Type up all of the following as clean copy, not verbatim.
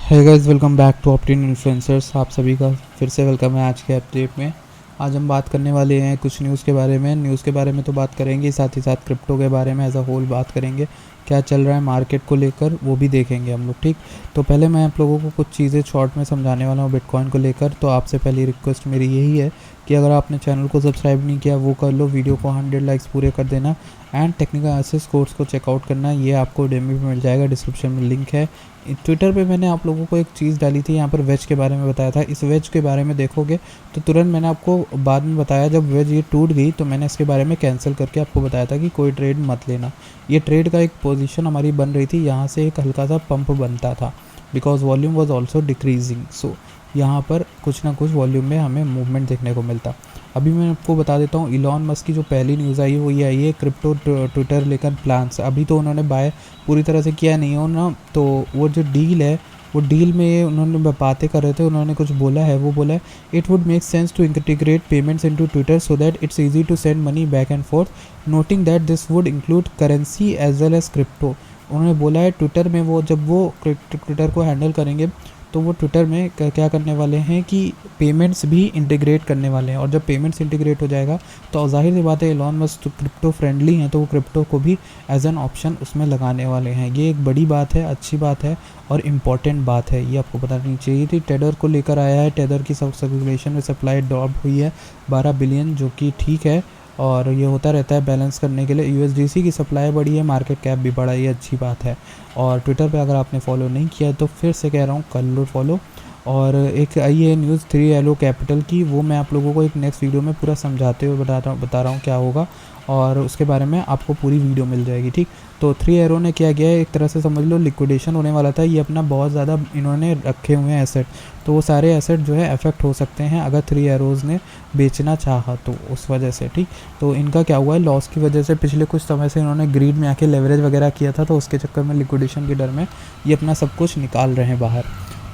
Hey guys, welcome back to Optin Influencers. आप सभी का फिर से वेलकम है आज के अपडेट में। आज हम बात करने वाले हैं कुछ न्यूज़ के बारे में। न्यूज़ के बारे में तो बात करेंगे, साथ ही साथ क्रिप्टो के बारे में एज अ होल बात करेंगे। क्या चल रहा है मार्केट को लेकर वो भी देखेंगे हम लोग, ठीक। तो पहले मैं आप लोगों को कुछ चीज़ें शॉर्ट में समझाने वाला हूँ बिटकॉइन को लेकर। तो आपसे पहली रिक्वेस्ट मेरी यही है कि अगर आपने चैनल को सब्सक्राइब नहीं किया वो कर लो, वीडियो को 100 लाइक्स पूरे कर देना एंड टेक्निकल एनालिसिस कोर्स को चेकआउट करना। ये आपको डेमो पे मिल जाएगा, डिस्क्रिप्शन में लिंक है। ट्विटर पे मैंने आप लोगों को एक चीज़ डाली थी, यहाँ पर वेज के बारे में बताया था। इस वेज के बारे में देखोगे तो तुरंत मैंने आपको बाद में बताया, जब वेज ये टूट गई तो मैंने इसके बारे में कैंसिल करके आपको बताया था कि कोई ट्रेड मत लेना। ये ट्रेड का एक पोजीशन हमारी बन रही थी, यहाँ से एक हल्का सा पंप बनता था because volume was also decreasing. So यहाँ पर कुछ ना कुछ वॉल्यूम में हमें मूवमेंट देखने को मिलता। अभी मैं आपको बता देता हूँ, इलॉन मस्क की जो पहली न्यूज़ आई है वो ये आई है, क्रिप्टो ट्विटर लेकर प्लान्स। अभी तो उन्होंने बाय पूरी तरह से किया नहीं हो ना, तो वो जो डील है वो डील में उन्होंने बातें कर रहे थे, उन्होंने कुछ बोला है। वो बोला है it would make sense to integrate payments into Twitter so that it's easy to send money back and forth, noting that this would include currency as well as crypto. उन्होंने बोला है ट्विटर में वो जब वो ट्विटर को handle करेंगे तो वो ट्विटर में क्या करने वाले हैं कि पेमेंट्स भी इंटीग्रेट करने वाले हैं। और जब पेमेंट्स इंटीग्रेट हो जाएगा तो जाहिर सी बात है इलॉन मस्क तो क्रिप्टो फ्रेंडली हैं, तो वो क्रिप्टो को भी एज एन ऑप्शन उसमें लगाने वाले हैं। ये एक बड़ी बात है, अच्छी बात है और इम्पॉर्टेंट बात है, ये आपको पता नहीं चाहिए थी। टेदर को लेकर आया है, टेदर की सर्कुलेशन में सप्लाई ड्रॉप हुई है 12 बिलियन, जो कि ठीक है और ये होता रहता है बैलेंस करने के लिए। यूएसडीसी की सप्लाई बढ़ी है, मार्केट कैप भी बढ़ा, ये अच्छी बात है। और ट्विटर पे अगर आपने फॉलो नहीं किया तो फिर से कह रहा हूँ कर लो फॉलो। और एक आई है न्यूज़ 3 एलो कैपिटल की, वो मैं आप लोगों को एक नेक्स्ट वीडियो में पूरा समझाते हुए बता रहा हूँ क्या होगा, और उसके बारे में आपको पूरी वीडियो मिल जाएगी, ठीक। तो 3 एरो ने क्या किया है, एक तरह से समझ लो लिक्विडेशन होने वाला था। ये अपना बहुत ज़्यादा इन्होंने रखे हुए हैं एसेट, तो वो सारे एसेट जो है अफेक्ट हो सकते हैं अगर 3 एरोज़ ने बेचना चाहा तो, उस वजह से, ठीक। तो इनका क्या हुआ है, लॉस की वजह से पिछले कुछ समय से इन्होंने ग्रीड में आके लेवरेज वगैरह किया था, तो उसके चक्कर में लिक्विडेशन के डर में ये अपना सब कुछ निकाल रहे हैं बाहर।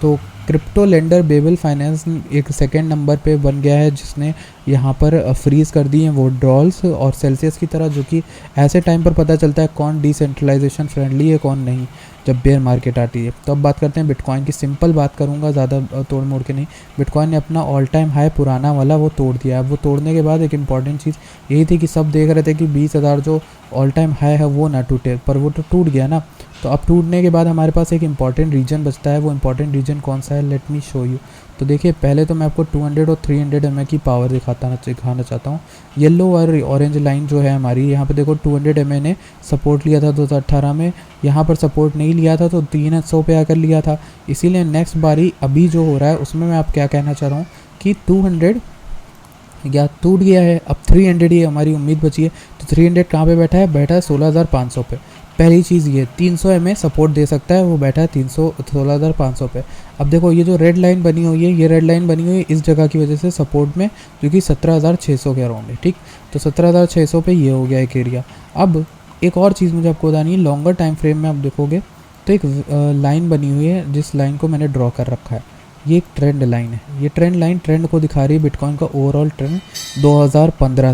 तो क्रिप्टो लेंडर बेबल फाइनेंस एक सेकेंड नंबर पे बन गया है, जिसने यहाँ पर फ्रीज़ कर दी हैं वो ड्रॉल्स और सेल्सियस की तरह, जो कि ऐसे टाइम पर पता चलता है कौन डिसेंट्रलाइजेशन फ्रेंडली है कौन नहीं, जब बेयर मार्केट आती है। तो अब बात करते हैं बिटकॉइन की। सिंपल बात करूँगा, ज़्यादा तोड़ मोड़ के नहीं। बिटकॉइन ने अपना ऑल टाइम हाई पुराना वाला वो तोड़ दिया है। वो तोड़ने के बाद एक इंपॉर्टेंट चीज़ यही थी कि सब देख रहे थे कि 20,000 जो ऑल टाइम हाई है वो ना टूटे, पर वो तो टूट गया ना। तो अब टूटने के बाद हमारे पास एक इंपॉर्टेंट रीजन बचता है। वो इंपॉर्टेंट रीजन कौन सा है, लेट मी शो यू। तो देखिए, पहले तो मैं आपको 200 और 300 एमए की पावर दिखाना चाहता हूँ। येलो और ऑरेंज लाइन जो है हमारी, यहाँ पे देखो 200 एमए ने सपोर्ट लिया था 2018 में, यहाँ पर सपोर्ट नहीं लिया था तो 300 पे आकर लिया था। इसीलिए नेक्स्ट बारी अभी जो हो रहा है उसमें मैं आप क्या कहना चाह रहा हूँ कि 200 या टूट गया है, अब 300 ही हमारी उम्मीद बची है। तो 300 कहाँ पे बैठा है 16,500 पे। पहली चीज़ ये 300 एमए सपोर्ट दे सकता है, वो बैठा है 16,500 पे। अब देखो ये जो रेड लाइन बनी हुई है, ये रेड लाइन बनी हुई है इस जगह की वजह से सपोर्ट में, जो कि 17,600 के अराउंड है, ठीक। तो 17,600 पे ये हो गया एक एरिया। अब एक और चीज़ मुझे आपको बतानी है, लॉन्गर टाइम फ्रेम में आप देखोगे तो एक लाइन बनी हुई है, जिस लाइन को मैंने ड्रॉ कर रखा है। ये एक ट्रेंड लाइन है, ये ट्रेंड लाइन ट्रेंड को दिखा रही है बिटकॉइन का ओवरऑल ट्रेंड 2015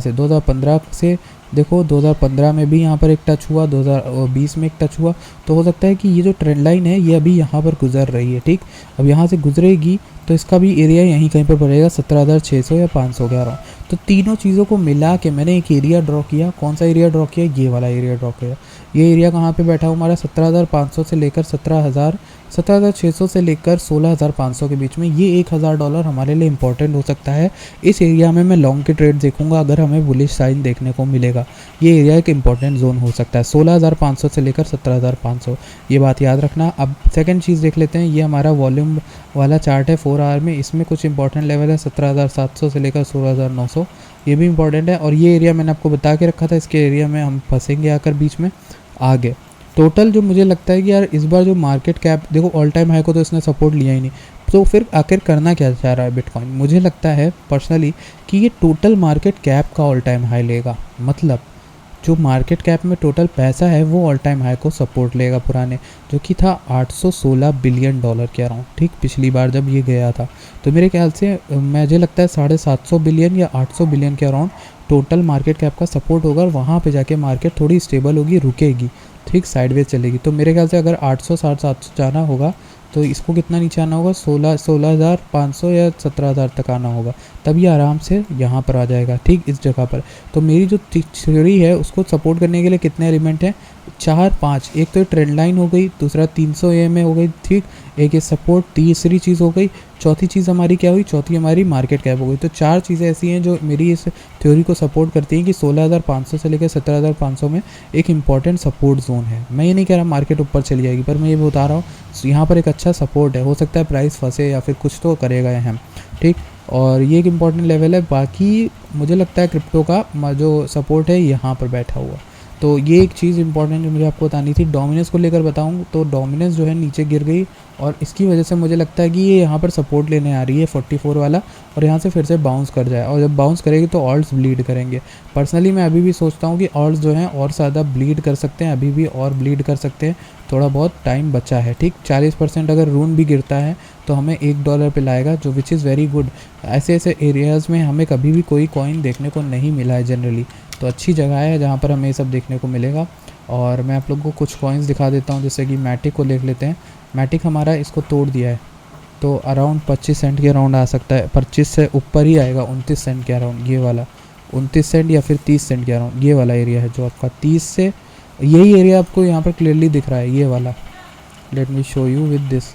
से देखो 2015 में भी यहाँ पर एक टच हुआ, 2020 में एक टच हुआ। तो हो सकता है कि ये जो ट्रेंड लाइन है ये अभी यहाँ पर गुजर रही है, ठीक। अब यहाँ से गुजरेगी तो इसका भी एरिया यहीं कहीं पर पड़ेगा 17,600 या 500 के अराउंड। तो तीनों चीज़ों को मिला के मैंने एक एरिया ड्रॉ किया। कौन सा एरिया ड्रॉ किया, ये वाला एरिया ड्रॉ किया। ये एरिया कहाँ पे बैठा हुआ हमारा 17,500 से लेकर 17,600 से लेकर 16,500 के बीच में। ये $1,000 हमारे लिए इंपॉर्टेंट हो सकता है। इस एरिया में मैं लॉन्ग के ट्रेड देखूंगा अगर हमें बुलिश साइन देखने को मिलेगा। ये एरिया एक इंपॉर्टेंट जोन हो सकता है 16,500 से लेकर 17,500, ये बात याद रखना। अब सेकंड चीज़ देख लेते हैं, ये हमारा वॉल्यूम वाला चार्ट है 4 आवर में। इसमें कुछ इंपॉर्टेंट लेवल है 17,700 से लेकर 16,900, ये भी इंपॉर्टेंट है। और ये एरिया मैंने आपको बता के रखा था, इसके एरिया में हम फंसेंगे आकर बीच में आगे। टोटल जो मुझे लगता है कि यार इस बार जो मार्केट कैप देखो, ऑल टाइम हाई को तो इसने सपोर्ट लिया ही नहीं, तो फिर आखिर करना क्या चाह रहा है बिटकॉइन। मुझे लगता है पर्सनली कि ये टोटल मार्केट कैप का ऑल टाइम हाई लेगा। मतलब जो मार्केट कैप में टोटल पैसा है वो ऑल टाइम हाई को सपोर्ट लेगा पुराने, जो कि था $816 बिलियन के अराउंड, ठीक। पिछली बार जब ये गया था तो मेरे ख्याल से मुझे लगता है 750 बिलियन या 800 बिलियन के अराउंड टोटल मार्केट कैप का सपोर्ट होगा। और वहाँ पे जाके मार्केट थोड़ी स्टेबल होगी, रुकेगी, ठीक, साइडवेज चलेगी। तो मेरे ख्याल से अगर 800 700 जाना होगा तो इसको कितना नीचे आना होगा, 16,500 या 17,000 तक आना होगा, तब ये आराम से यहाँ पर आ जाएगा, ठीक, इस जगह पर। तो मेरी जो थ्योरी है उसको सपोर्ट करने के लिए कितने एलिमेंट हैं, 4-5। एक तो ट्रेंड लाइन हो गई, दूसरा 300 EMA हो गई, ठीक, एक ये सपोर्ट, तीसरी चीज़ हो गई, चौथी चीज़ हमारी क्या हुई, चौथी हमारी मार्केट कैप हो गई। तो 4 चीज़ें ऐसी हैं जो मेरी इस थ्योरी को सपोर्ट करती हैं कि 16,500 से लेकर 17,500 में एक इंपॉर्टेंट सपोर्ट जोन है। मैं ये नहीं कह रहा मार्केट ऊपर चली जाएगी, पर मैं ये बता रहा हूँ यहाँ पर एक अच्छा सपोर्ट है, हो सकता है प्राइस फंसे या फिर कुछ तो करेगा यहाँ, ठीक। और ये एक इम्पॉर्टेंट लेवल है। बाकी मुझे लगता है क्रिप्टो का जो सपोर्ट है यहाँ पर बैठा हुआ। तो ये एक चीज़ इंपॉर्टेंट जो मुझे आपको बतानी थी। डोमिनेंस को लेकर बताऊँ तो डोमिनेंस जो है नीचे गिर गई, और इसकी वजह से मुझे लगता है कि ये यहाँ पर सपोर्ट लेने आ रही है 44 वाला, और यहाँ से फिर से बाउंस कर जाए, और जब बाउंस करेगी तो ऑल्ट्स ब्लीड करेंगे। पर्सनली मैं अभी भी सोचता हूँ कि ऑल्ट्स जो हैं और ज़्यादा ब्लीड कर सकते हैं, अभी भी और ब्लीड कर सकते हैं, थोड़ा बहुत टाइम बचा है, ठीक। 40% अगर रून भी गिरता है तो हमें $1 पे लाएगा, जो विच इज़ वेरी गुड। ऐसे ऐसे एरियाज़ में हमें कभी भी कोई कॉइन देखने को नहीं मिला है जनरली, तो अच्छी जगह है जहाँ पर हमें ये सब देखने को मिलेगा। और मैं आप लोगों को कुछ कॉइन्स दिखा देता हूँ, जैसे कि मैटिक को देख लेते हैं। मैटिक हमारा इसको तोड़ दिया है, तो अराउंड 25 सेंट के अराउंड आ सकता है, 25 से ऊपर ही आएगा, 29 सेंट के अराउंड, ये वाला 29 सेंट या फिर 30 सेंट के अराउंड, ये वाला एरिया है जो आपका 30 से, यही एरिया आपको यहाँ पर क्लियरली दिख रहा है, ये वाला। Let me show you with this.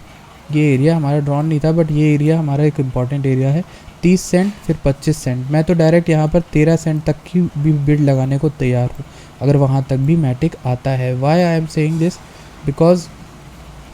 ये एरिया हमारा ड्रॉन नहीं था, बट ये एरिया हमारा एक इम्पॉर्टेंट एरिया है। 30 सेंट फिर 25 सेंट, मैं तो डायरेक्ट यहाँ पर 13 सेंट तक की भी बिड लगाने को तैयार हूँ अगर वहाँ तक भी मैटिक आता है। Why I am saying this, because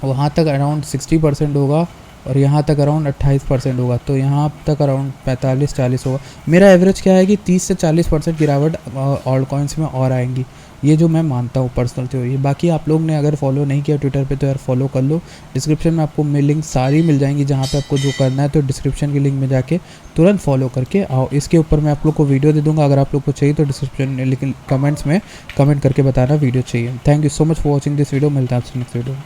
वहाँ तक अराउंड 60% होगा और यहाँ तक अराउंड 28% होगा, तो यहाँ तक अराउंड 45-40 होगा। मेरा एवरेज क्या है कि 30 से 40% गिरावट ऑल्ट कॉइन्स में और आएंगी, ये जो मैं मानता हूँ पर्सनल थ्योरी। बाकी आप लोग ने अगर फॉलो नहीं किया ट्विटर पे तो यार फॉलो कर लो। डिस्क्रिप्शन में आपको लिंक सारी मिल जाएंगी, जहाँ पे आपको जो करना है तो डिस्क्रिप्शन के लिंक में जाके तुरंत फॉलो करके आओ। इसके ऊपर मैं आप लोग को वीडियो दे दूँगा, अगर आप लोग को चाहिए तो डिस्क्रिप्शन में, लेकिन कमेंट्स में कमेंट करके बताना वीडियो चाहिए। Thank you so much for watching this video. मिलता है आपसे नेक्स्ट वीडियो।